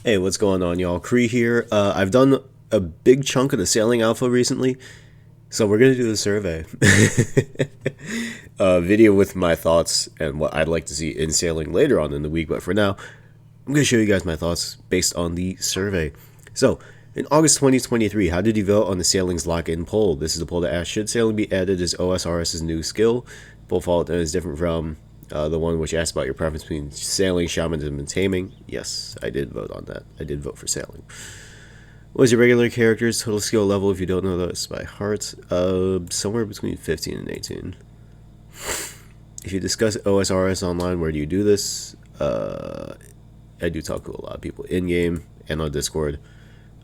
Hey, what's going on, y'all? Cree here. I've done a big chunk of the sailing alpha recently, so we're gonna do a survey, a video with my thoughts and what I'd like to see in sailing later on in the week. But for now, I'm gonna show you guys my thoughts based on the survey. So, in August 2023, how did you vote on the sailing's lock-in poll? This is a poll that asked, should sailing be added as OSRS's new skill? Poll followed is different from the one which asked about your preference between sailing, shamanism, and taming. Yes, I did vote on that. I did vote for sailing. What is your regular character's total skill level if you don't know this by heart? Somewhere between 15 and 18. If you discuss OSRS online, where do you do this? I do talk to a lot of people in-game and on Discord.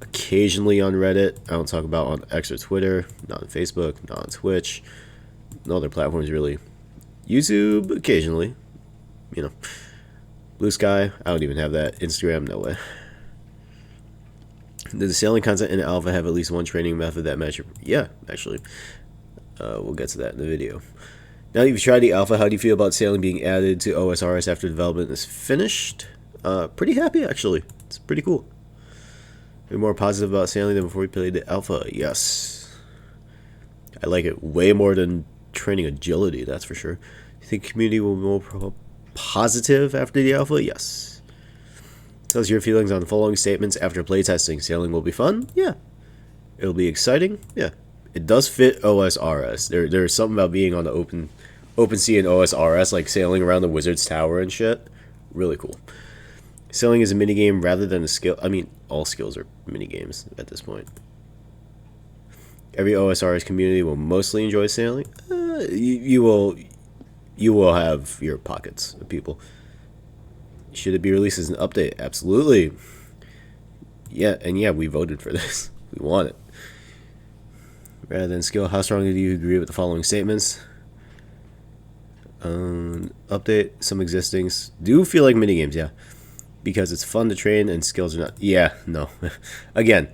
Occasionally on Reddit. I don't talk about on X or Twitter. Not on Facebook. Not on Twitch. No other platforms really. YouTube, occasionally. You know. Blue Sky, I don't even have that. Instagram, no way. Does the sailing content in Alpha have at least one training method that matches? Yeah, actually. We'll get to that in the video. Now that you've tried the Alpha, how do you feel about sailing being added to OSRS after development is finished? Pretty happy, actually. It's pretty cool. Are you more positive about sailing than before we played the Alpha? Yes. I like it way more than training agility, that's for sure. You think community will be more positive after the Alpha? Yes. Tell us your feelings on the following statements after playtesting. Sailing will be fun? Yeah. It'll be exciting? Yeah. It does fit OSRS. There's something about being on the open sea in OSRS, like sailing around the Wizard's Tower and shit. Really cool. Sailing is a minigame rather than a skill. I mean, all skills are minigames at this point. Every OSRS community will mostly enjoy sailing. You will have your pockets of people. Should it be released as an update? Absolutely. Yeah, and yeah, we voted for this. We want it. Rather than skill, how strongly do you agree with the following statements? Update some existings. Do feel like minigames, yeah. Because it's fun to train and skills are not. Yeah, no. Again,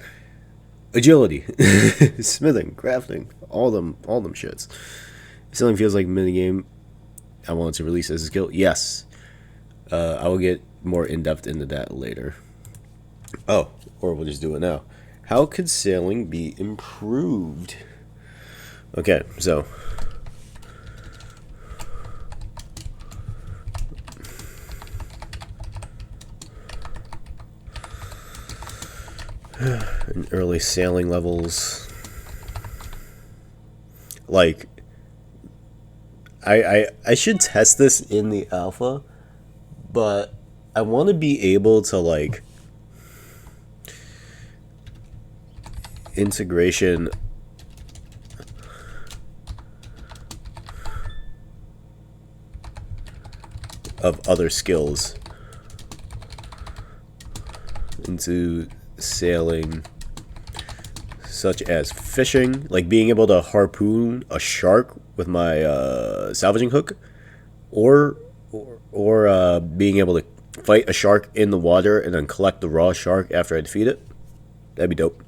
agility, smithing, crafting, all them shits. Sailing feels like a minigame. I want it to release as a skill. Yes. I will get more in-depth into that later. Oh, or we'll just do it now. How could sailing be improved? Okay, so in early sailing levels, like I should test this in the alpha, but I want to be able to like integration of other skills into sailing, such as fishing, like being able to harpoon a shark with my salvaging hook, or being able to fight a shark in the water and then collect the raw shark after I defeat it. That'd be dope.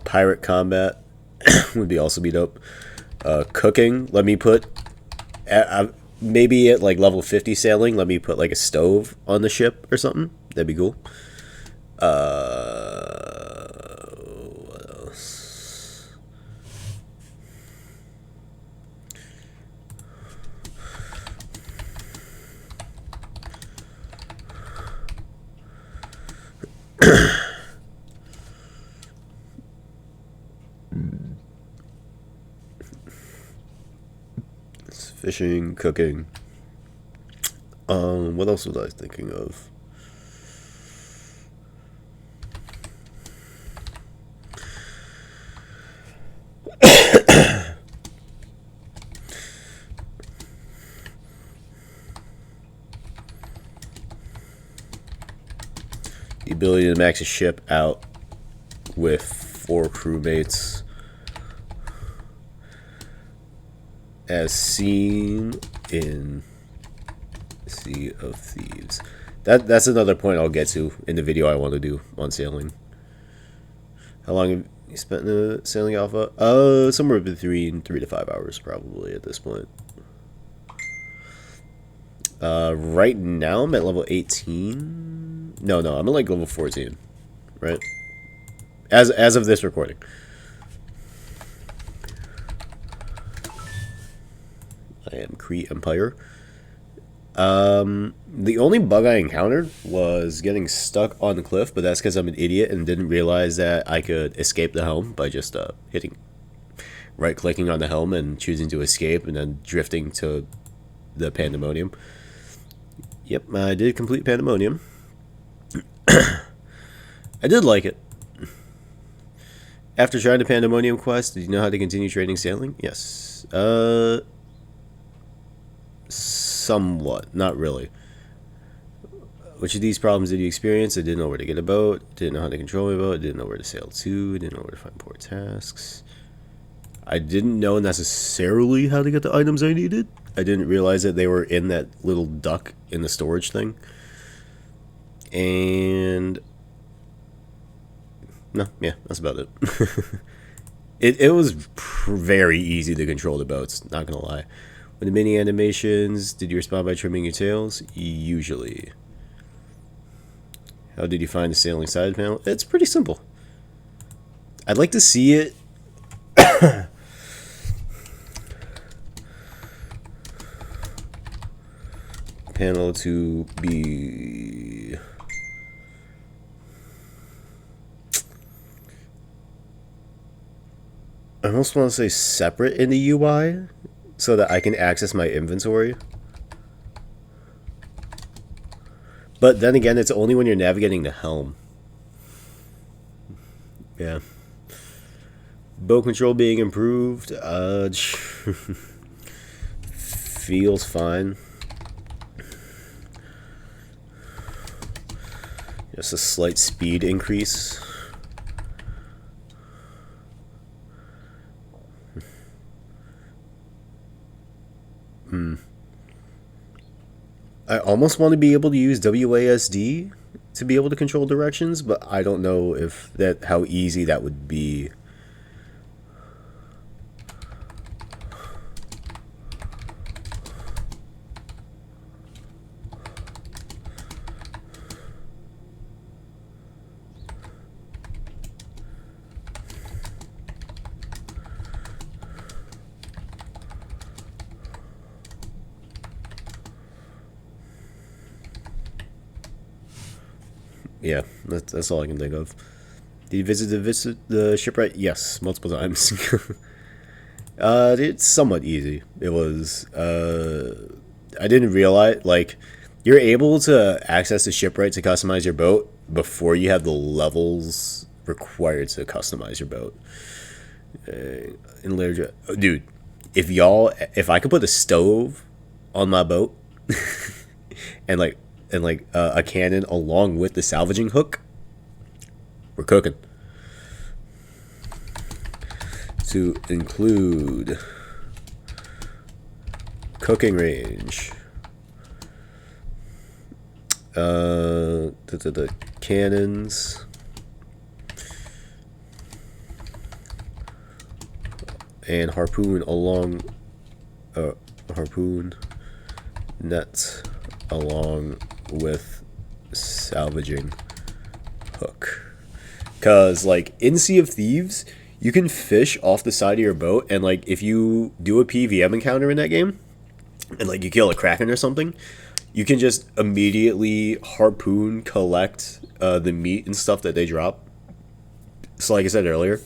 Pirate combat would be also be dope. Cooking, let me put maybe at like level 50 sailing, let me put like a stove on the ship or something. That'd be cool. What else? Fishing, cooking. What else was I thinking of? The ability to max a ship out with 4 crewmates, as seen in Sea of Thieves. That's another point I'll get to in the video I want to do on sailing. How long have you spent in the sailing alpha? Somewhere between 3 to 5 hours probably at this point. Right now I'm at level 18. No, no, I'm at like level 14, right? As of this recording. I am Crete Empire. The only bug I encountered was getting stuck on the cliff, but that's because I'm an idiot and didn't realize that I could escape the helm by just hitting right-clicking on the helm and choosing to escape, and then drifting to the Pandemonium. Yep, I did complete Pandemonium. I did like it. After trying the Pandemonium quest, did you know how to continue trading sailing? Yes. Somewhat. Not really. Which of these problems did you experience? I didn't know where to get a boat. Didn't know how to control my boat. Didn't know where to sail to. Didn't know where to find port tasks. I didn't know necessarily how to get the items I needed. I didn't realize that they were in that little duck in the storage thing. And no, yeah, that's about it. It was very easy to control the boats, not gonna lie. With the mini animations, did you respond by trimming your tails? Usually. How did you find the sailing side panel? It's pretty simple. I'd like to see it. Panel to be. I almost want to say separate in the UI so that I can access my inventory. But then again, it's only when you're navigating the helm. Yeah. Boat control being improved. Feels fine. Just a slight speed increase. I almost want to be able to use WASD to be able to control directions, but I don't know if how easy that would be. Yeah, that's all I can think of. Did you visit the shipwright? Yes, multiple times. It's somewhat easy. It was. I didn't realize, like, you're able to access the shipwright to customize your boat before you have the levels required to customize your boat. In later, dude, if I could put a stove on my boat, and a cannon along with the salvaging hook, we're cooking. To include cooking range, the cannons, and harpoon nets along with salvaging hook. Because, like, in Sea of Thieves, you can fish off the side of your boat, and, like, if you do a PVM encounter in that game, and, like, you kill a kraken or something, you can just immediately harpoon collect the meat and stuff that they drop. So, like I said earlier,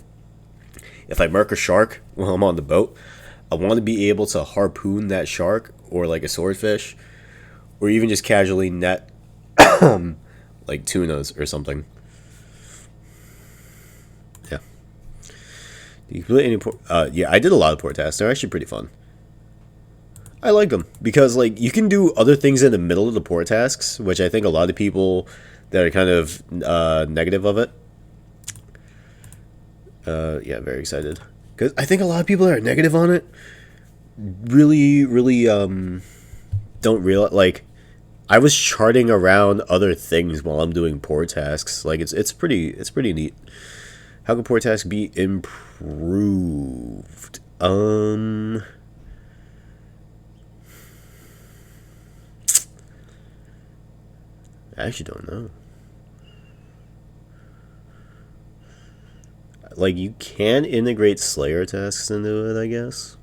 if I murk a shark while I'm on the boat, I want to be able to harpoon that shark, or, like, a swordfish, or even just casually net like tunas or something. Yeah. Do you complete any yeah, I did a lot of port tasks. They're actually pretty fun. I like them because, like, you can do other things in the middle of the port tasks, which I think a lot of people that are kind of negative of it. Yeah, very excited because I think a lot of people that are negative on it really don't realize, like, I was charting around other things while I'm doing port tasks. Like, it's pretty neat. How can port tasks be improved? I actually don't know. Like, you can integrate Slayer tasks into it, I guess.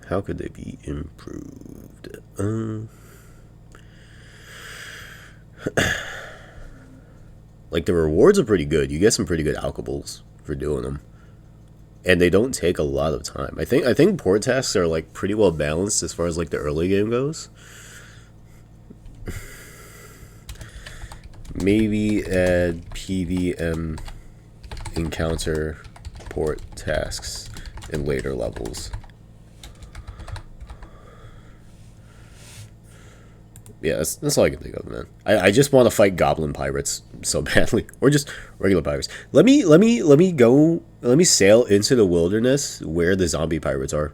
How could they be improved? Like, the rewards are pretty good. You get some pretty good alchables for doing them, and they don't take a lot of time. I think port tasks are like pretty well balanced as far as like the early game goes. Maybe add PVM encounter port tasks in later levels. Yeah, that's all I can think of, man. I just want to fight goblin pirates so badly, or just regular pirates. Let me sail into the wilderness where the zombie pirates are.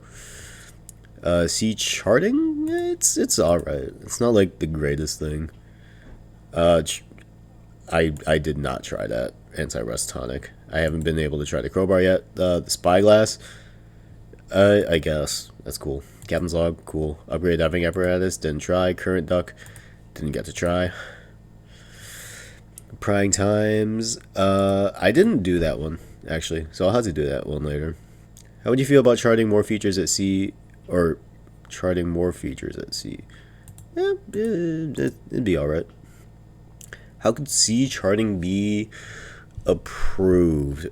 Sea charting, it's all right. It's not like the greatest thing. I did not try that anti-rust tonic. I haven't been able to try the crowbar yet. The spyglass, I guess that's cool. Captain's log, cool. Upgrade diving apparatus, didn't try. Current duck, didn't get to try. Prying times, I didn't do that one actually, so I'll have to do that one later. How would you feel about charting more features at sea, or charting more features at sea? Yeah, it'd be all right. How could sea charting be approved?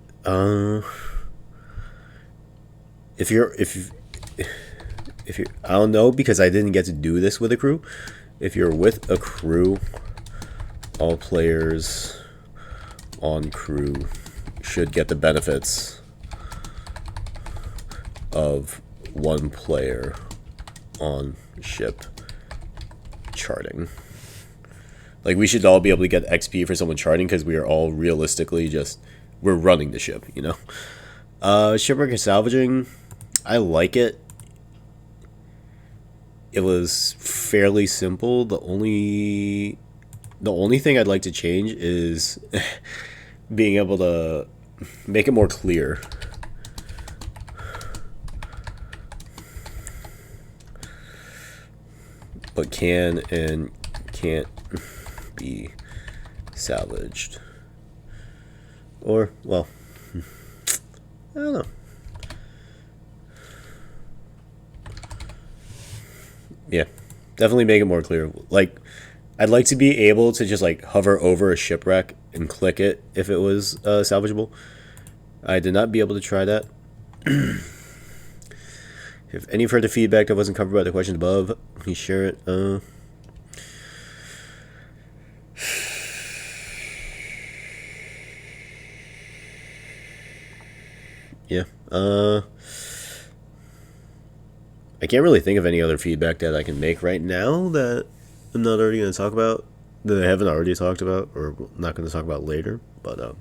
If you I don't know, because I didn't get to do this with a crew. If you're with a crew, all players on crew should get the benefits of one player on ship charting. Like, we should all be able to get XP for someone charting, because we are all realistically we're running the ship, you know? Shipwreck and salvaging, I like it. It was fairly simple. The only thing I'd like to change is being able to make it more clear. What can and can't be salvaged. Or, well, I don't know. Yeah, definitely make it more clear. Like, I'd like to be able to just like hover over a shipwreck and click it if it was salvageable. I did not be able to try that. If any further feedback that wasn't covered by the questions above, please share it. Yeah. I can't really think of any other feedback that I can make right now that I'm not already going to talk about, that I haven't already talked about, or not going to talk about later. But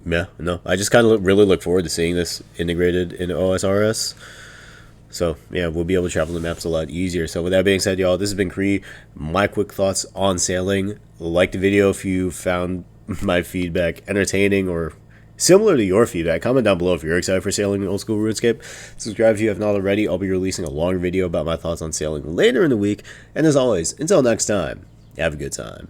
yeah, no, I just kind of really look forward to seeing this integrated in OSRS. So, yeah, we'll be able to travel the maps a lot easier. So, with that being said, y'all, this has been Cree. My quick thoughts on sailing. Like the video if you found my feedback entertaining or similar to your feedback. Comment down below if you're excited for sailing in old school RuneScape. Subscribe if you have not already. I'll be releasing a long video about my thoughts on sailing later in the week. And as always, until next time, have a good time.